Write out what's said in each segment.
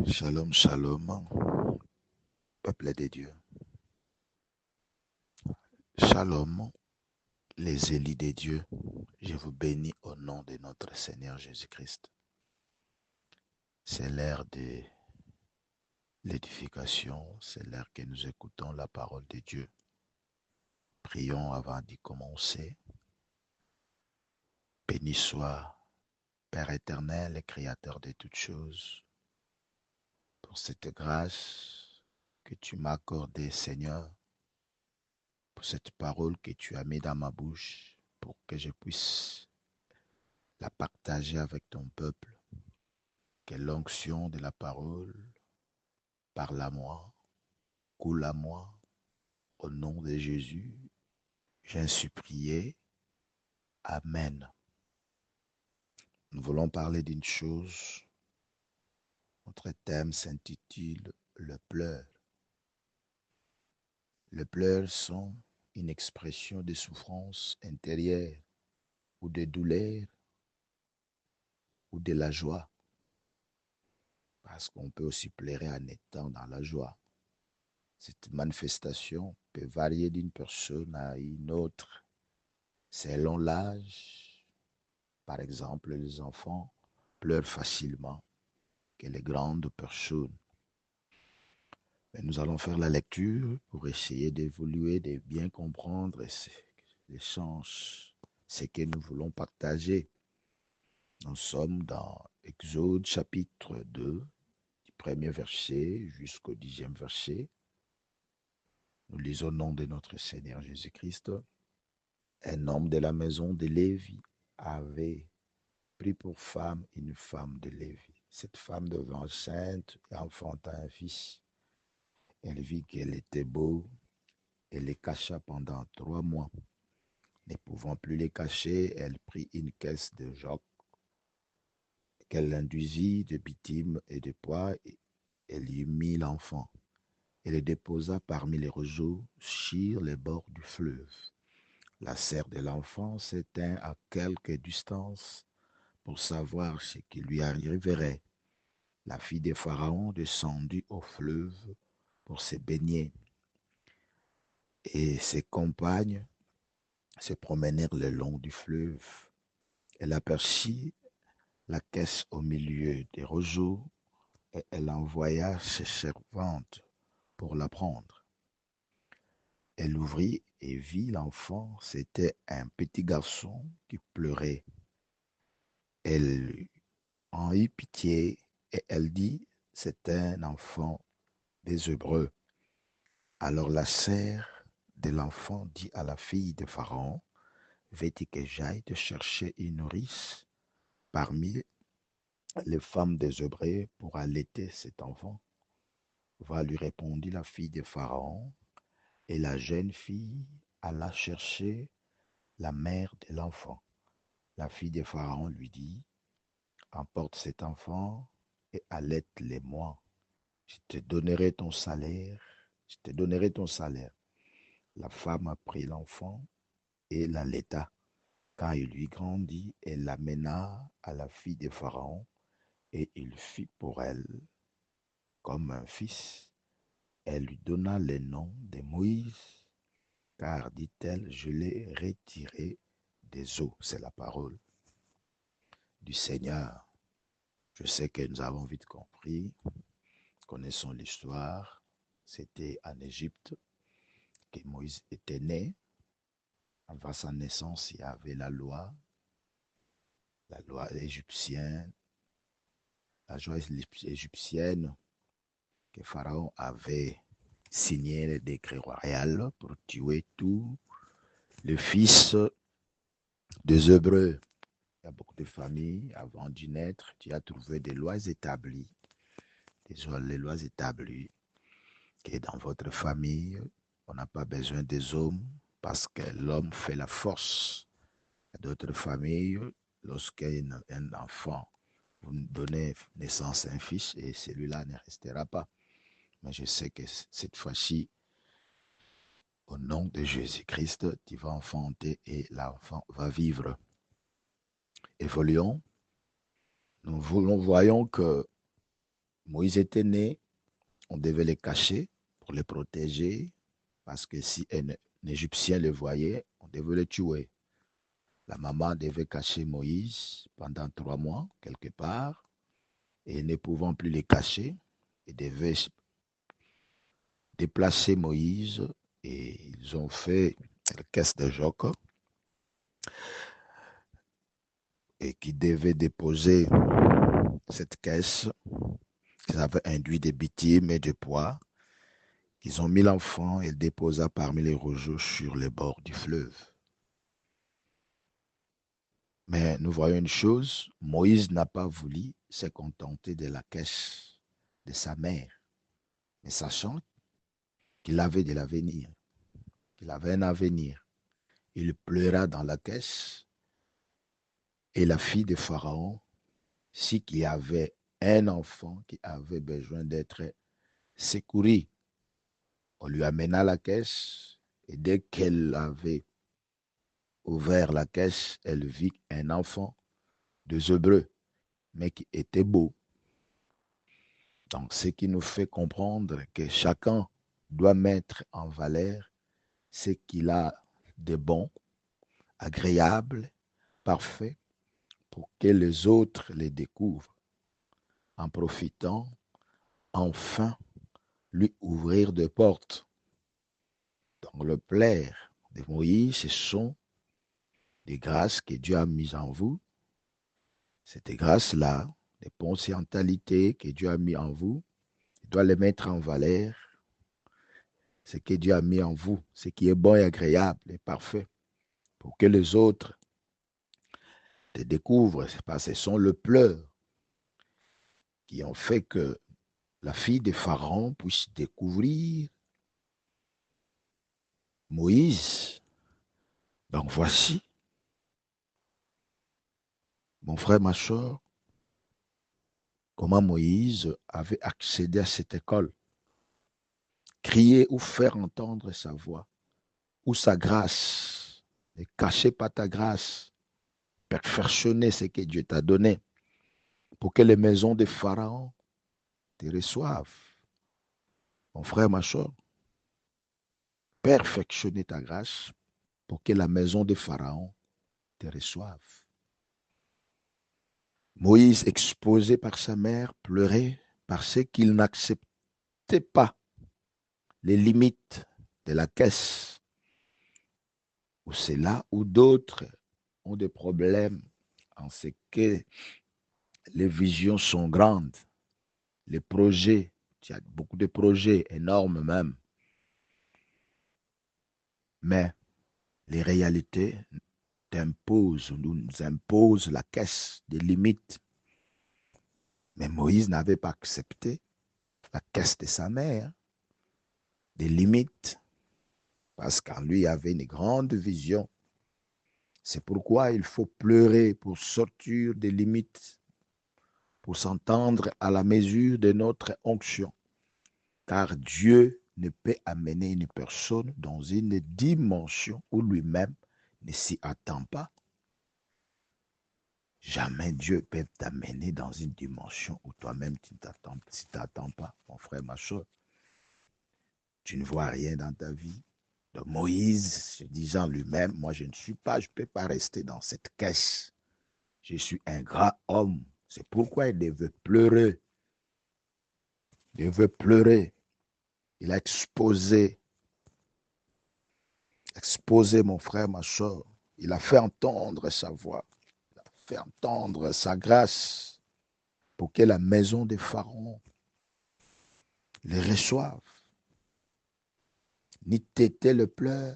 Shalom, shalom, peuple de Dieu. Shalom, les élus de Dieu. Je vous bénis au nom de notre Seigneur Jésus-Christ. C'est l'heure de l'édification, c'est l'heure que nous écoutons la parole de Dieu. Prions avant d'y commencer. Béni soit Père éternel et Créateur de toutes choses, pour cette grâce que tu m'as accordée, Seigneur, pour cette parole que tu as mise dans ma bouche, pour que je puisse la partager avec ton peuple. Que l'onction de la parole parle à moi, coule à moi. Au nom de Jésus, j'ai ainsi prié. Amen. Nous voulons parler d'une chose. Notre thème s'intitule le pleur. Les pleurs sont une expression de souffrance intérieure ou de douleur ou de la joie. Parce qu'on peut aussi pleurer en étant dans la joie. Cette manifestation peut varier d'une personne à une autre selon l'âge. Par exemple, les enfants pleurent facilement que les grandes personnes. Mais nous allons faire la lecture pour essayer d'évoluer, de bien comprendre l'échange, ce que nous voulons partager. Nous sommes dans Exode chapitre 2, du premier verset jusqu'au 10e verset. Nous lisons au nom de notre Seigneur Jésus-Christ. Un homme de la maison de Lévi avait pris pour femme une femme de Lévi. Cette femme devint enceinte et enfanta un fils. Elle vit qu'elle était beau et les cacha pendant 3 mois. Ne pouvant plus les cacher, elle prit une caisse de joc qu'elle induisit de bitume et de poids et elle y mit l'enfant. Elle le déposa parmi les roseaux sur les bords du fleuve. La serre de l'enfant s'éteint à quelque distance pour savoir ce qui lui arriverait. La fille de Pharaon descendit au fleuve pour se baigner et ses compagnes se promenèrent le long du fleuve. Elle aperçut la caisse au milieu des roseaux et elle envoya ses servantes pour la prendre. Elle ouvrit et vit l'enfant, c'était un petit garçon qui pleurait. Elle en eut pitié et elle dit, c'est un enfant des Hébreux. Alors la sœur de l'enfant dit à la fille de Pharaon, veux-tu que j'aille te chercher une nourrice parmi les femmes des Hébreux pour allaiter cet enfant? Va, lui répondit la fille de Pharaon, et la jeune fille alla chercher la mère de l'enfant. La fille de Pharaon lui dit, emporte cet enfant et allaite-le-moi. Je te donnerai ton salaire. Je te donnerai ton salaire. La femme a pris l'enfant et l'allaita. Quand il lui grandit, elle l'amena à la fille de Pharaon et il fit pour elle comme un fils. Elle lui donna le nom de Moïse, car, dit-elle, je l'ai retiré des eaux. C'est la parole du Seigneur. Je sais que nous avons vite compris, connaissons l'histoire. C'était en Égypte que Moïse était né. Avant sa naissance, il y avait la loi égyptienne, que Pharaon avait signé le décret royal pour tuer tous les fils des Hébreux. Il y a beaucoup de familles, avant d'y naître, tu as trouvé des lois établies, les lois établies, que dans votre famille, on n'a pas besoin des hommes parce que l'homme fait la force. D'autres familles, lorsqu'il y a un enfant, vous donnez naissance à un fils et celui-là ne restera pas. Mais je sais que cette fois-ci, au nom de Jésus-Christ, tu vas enfanter et l'enfant va vivre. Évoluons. Nous voyons que Moïse était né, on devait les cacher pour les protéger, parce que si un Égyptien le voyait, on devait le tuer. La maman devait cacher Moïse pendant 3 mois, quelque part, et ne pouvant plus les cacher, ils devaient déplacer Moïse, et ils ont fait la caisse de Joc, et qui devait déposer cette caisse, qu'ils avaient induit des bitumes et de poids. Ils ont mis l'enfant et le déposa parmi les roseaux sur les bords du fleuve. Mais nous voyons une chose, Moïse n'a pas voulu se contenter de la caisse de sa mère, mais sachant qu'il avait de l'avenir, qu'il avait un avenir. Il pleura dans la caisse et la fille de Pharaon, si qu'il y avait un enfant qui avait besoin d'être secouru, on lui amena la caisse et dès qu'elle avait ouvert la caisse, elle vit un enfant de Hébreux, mais qui était beau. Donc, ce qui nous fait comprendre que chacun doit mettre en valeur ce qu'il a de bon, agréable, parfait, pour que les autres les découvrent, en profitant, enfin, lui ouvrir des portes. Donc, le plaire de Moïse, ce sont des grâces que Dieu a mises en vous. Cette grâce-là, des potentialités que Dieu a mises en vous, il doit les mettre en valeur. Ce que Dieu a mis en vous, ce qui est bon et agréable et parfait, pour que les autres te découvrent. Ce sont le pleurs qui ont fait que la fille de Pharaon puisse découvrir Moïse. Donc voici, mon frère, ma soeur, comment Moïse avait accédé à cette école. Crier ou faire entendre sa voix, ou sa grâce. Ne cachez pas ta grâce. Perfectionner ce que Dieu t'a donné pour que les maisons de Pharaon te reçoivent. Mon frère, ma soeur, perfectionner ta grâce pour que la maison de Pharaon te reçoive. Moïse, exposé par sa mère, pleurait parce qu'il n'acceptait pas les limites de la caisse. Ou c'est là où d'autres ont des problèmes en ce que les visions sont grandes, les projets, il y a beaucoup de projets énormes même, mais les réalités nous imposent la caisse des limites. Mais Moïse n'avait pas accepté la caisse de sa mère, des limites, parce qu'en lui il y avait une grande vision. C'est pourquoi il faut pleurer pour sortir des limites, pour s'entendre à la mesure de notre onction. Car Dieu ne peut amener une personne dans une dimension où lui-même ne s'y attend pas. Jamais Dieu peut t'amener dans une dimension où toi-même tu ne t'attends pas, mon frère, ma soeur. Tu ne vois rien dans ta vie. Donc Moïse, se disant lui-même, moi je ne peux pas rester dans cette caisse. Je suis un grand homme. C'est pourquoi il devait pleurer. Il devait pleurer. Il a exposé mon frère, ma soeur. Il a fait entendre sa voix. Il a fait entendre sa grâce pour que la maison de Pharaon les reçoive. Ni Tété le pleur.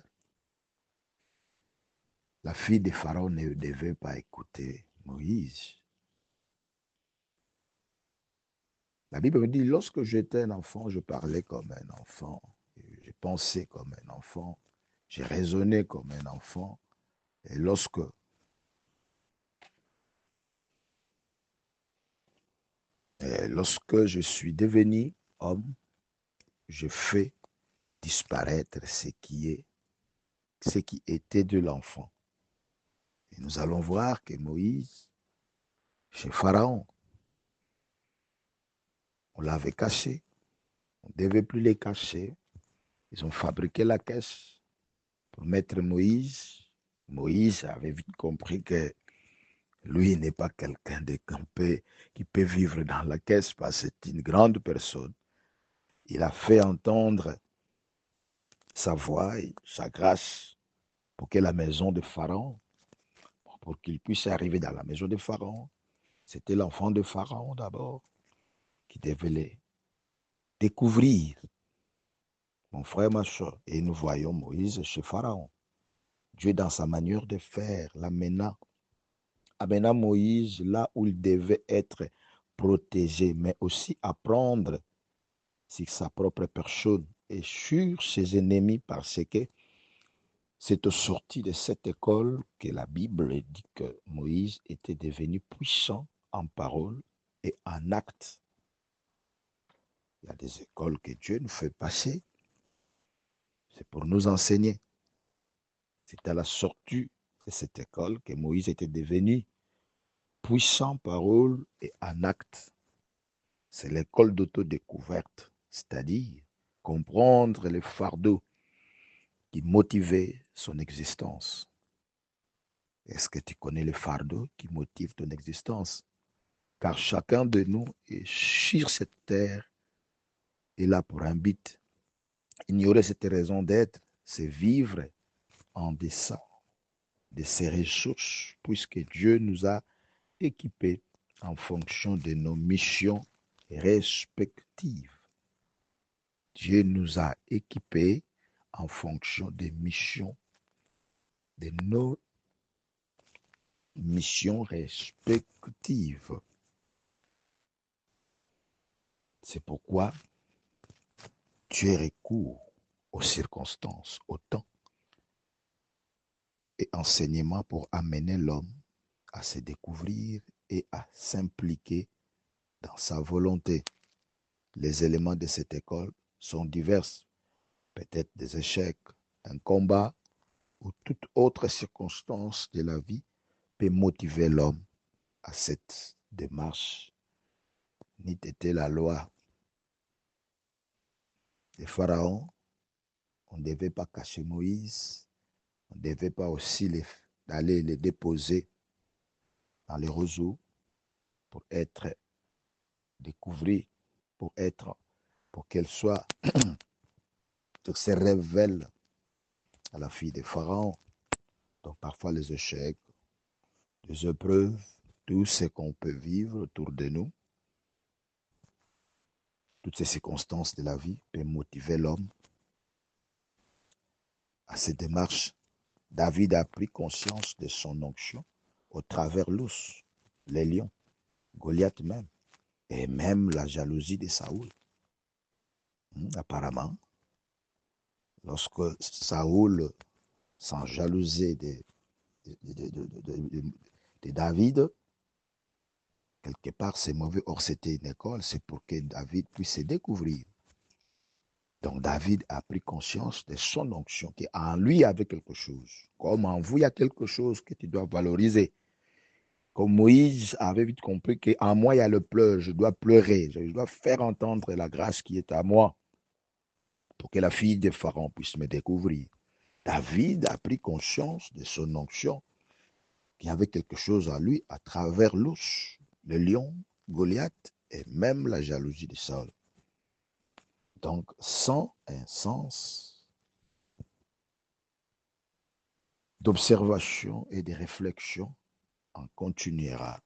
La fille de Pharaon ne devait pas écouter Moïse. La Bible me dit, lorsque j'étais un enfant, je parlais comme un enfant. Je pensais comme un enfant. J'ai raisonné comme un enfant. Et lorsque je suis devenu homme, je fais disparaître ce qui était de l'enfant. Et nous allons voir que Moïse, chez Pharaon, On l'avait caché. On ne devait plus les cacher. Ils ont fabriqué la caisse pour mettre Moïse. Moïse avait vite compris que lui n'est pas quelqu'un de campé qui peut vivre dans la caisse parce que c'est une grande personne. Il a fait entendre sa voix et sa grâce pour que la maison de Pharaon, pour qu'il puisse arriver dans la maison de Pharaon, c'était l'enfant de Pharaon d'abord qui devait les découvrir, mon frère, ma soeur. Et nous voyons Moïse chez Pharaon. Dieu, dans sa manière de faire, amena Moïse là où il devait être protégé, mais aussi apprendre sur sa propre personne et sur ses ennemis, parce que c'est au sorti de cette école que la Bible dit que Moïse était devenu puissant en parole et en acte. Il y a des écoles que Dieu nous fait passer. C'est pour nous enseigner. C'est à la sortie de cette école que Moïse était devenu puissant en parole et en acte. C'est l'école d'autodécouverte, c'est-à-dire comprendre les fardeaux qui motivaient son existence. Est-ce que tu connais les fardeaux qui motivent ton existence? Car chacun de nous est sur cette terre est là pour un but. Ignorer cette raison d'être, c'est vivre en deçà de ses ressources, puisque Dieu nous a équipés en fonction de nos missions respectives. Dieu nous a équipés en fonction des missions, de nos missions respectives. C'est pourquoi Dieu recourt aux circonstances, au temps et enseignement pour amener l'homme à se découvrir et à s'impliquer dans sa volonté. Les éléments de cette école sont divers, peut-être des échecs, un combat ou toute autre circonstance de la vie peut motiver l'homme à cette démarche. N'eût été la loi de Pharaon, on ne devait pas cacher Moïse, on ne devait pas aussi aller les déposer dans les roseaux pour être découvert, pour qu'elle soit, pour se révèle à la fille de Pharaon. Donc parfois les échecs, les épreuves, tout ce qu'on peut vivre autour de nous, toutes ces circonstances de la vie peuvent motiver l'homme à cette démarche. David a pris conscience de son onction au travers l'ours, les lions, Goliath même, et même la jalousie de Saoul. Apparemment, lorsque Saoul s'en jalousait de David, quelque part c'est mauvais. Or, c'était une école, c'est pour que David puisse se découvrir. Donc, David a pris conscience de son onction, qu'en lui il y avait quelque chose. Comme en vous, il y a quelque chose que tu dois valoriser. Comme Moïse avait vite compris qu'en moi, il y a le pleur, je dois pleurer, je dois faire entendre la grâce qui est à moi pour que la fille de Pharaon puisse me découvrir. David a pris conscience de son onction, qu'il y avait quelque chose à lui à travers l'ours, le lion, Goliath et même la jalousie de Saul. Donc, sans un sens d'observation et de réflexion, on continuera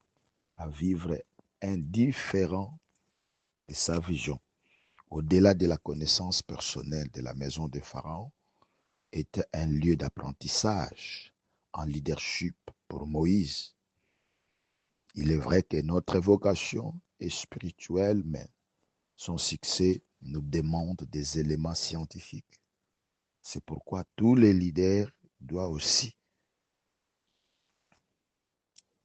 à vivre indifférent de sa vision. Au-delà de la connaissance personnelle de la maison de Pharaon, était un lieu d'apprentissage en leadership pour Moïse. Il est vrai que notre vocation est spirituelle, mais son succès nous demande des éléments scientifiques. C'est pourquoi tous les leaders doivent aussi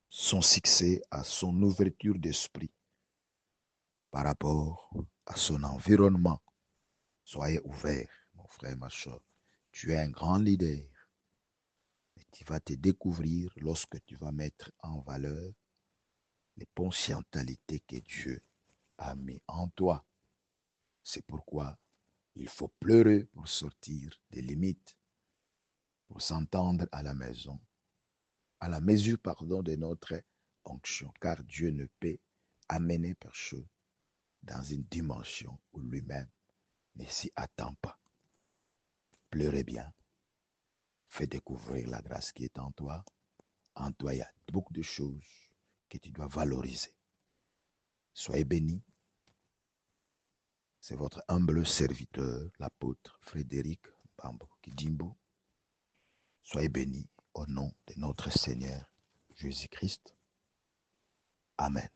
son succès à son ouverture d'esprit par rapport à son environnement. Soyez ouverts, mon frère, ma soeur. Tu es un grand leader. Et tu vas te découvrir lorsque tu vas mettre en valeur les potentialités que Dieu a mis en toi. C'est pourquoi il faut pleurer pour sortir des limites, pour s'entendre à la maison, à la mesure, pardon, de notre onction, car Dieu ne peut amener personne dans une dimension où lui-même ne s'y attend pas. Pleurez bien, fais découvrir la grâce qui est en toi. En toi, il y a beaucoup de choses que tu dois valoriser. Soyez bénis. C'est votre humble serviteur, l'apôtre Frédéric Bambo Kidimbo. Soyez bénis au nom de notre Seigneur Jésus-Christ. Amen.